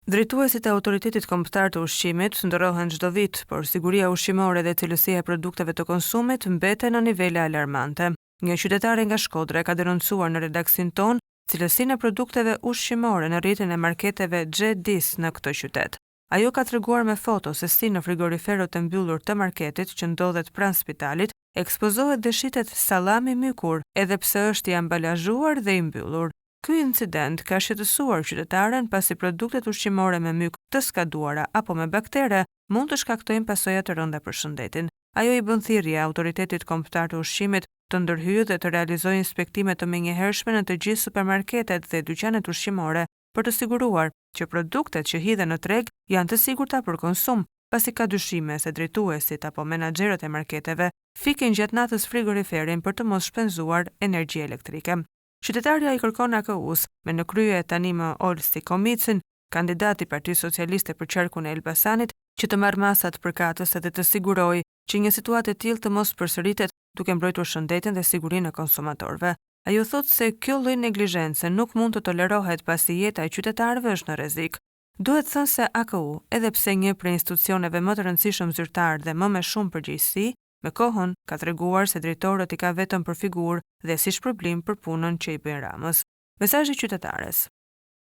Drejtuesit e Autoritetit Kombëtar të Ushqimit ndërrohen çdo vit, por siguria ushqimore dhe cilësia e produkteve të konsumit mbeten në nivele alarmante. Një qytetare nga Shkodra ka denoncuar në redaksin ton cilësinë e produkteve ushqimore në rrjetin e marketeve Xhedis në këtë qytet. Ajo ka treguar me foto se si në frigoriferët e mbyllur të marketit që ndodhet pranë spitalit ekspozohet dhe shitet sallami mykur, edhe pse është i ambalazhuar dhe i mbyllur. Ky incident ka shqetësuar qytetaren pasi produktet ushqimore me myk të skaduara apo me baktere mund të shkaktojnë pasoja të rënda për shëndetin. Ajo i bën thirrje Autoritetit Kombëtar të Ushqimit të ndërhyjë dhe të realizojë inspektime të menjëhershme në të gjithë supermarketet dhe dyqanet ushqimore për të siguruar që produktet që hidhen në treg janë të sigurta për konsum, pasi ka dyshime se drejtuesit apo menaxherët e marketeve fikin gjatë natës frigoriferin për të mos shpenzuar energji elektrike. Qytetarja i kërkon AKU-s me në krye tani më Olsi Komicin, kandidat i Partisë Socialiste për qarkun e Elbasanit, që të marrë masat përkatës edhe të sigurojë që një situatë e tillë të mos përsëritet duke mbrojtur shëndetin dhe sigurinë e konsumatorëve. Ajo thotë se kjo lloj neglizhence nuk mund të tolerohet pasi jeta e qytetarëve është në rrezik. Duhet thënë se AKU, edhe pse një prej institucioneve më të rëndësishëm zyrtar dhe më me shumë përgjegjësi, me kohën ka treguar se drejtorët i ka vetëm për figurë dhe si shpërblim për punën që i bën Ramës. Mesazhi qytetares.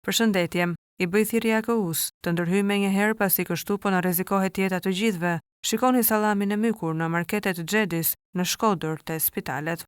Përshëndetje, i bëj thirrje AKU-s të ndërhyjë menjëherë pasi kështu po na rrezikohet jeta të gjithëve. Shikoni sallamin e mykur në marketet Xhedis në Shkodër te spitalet.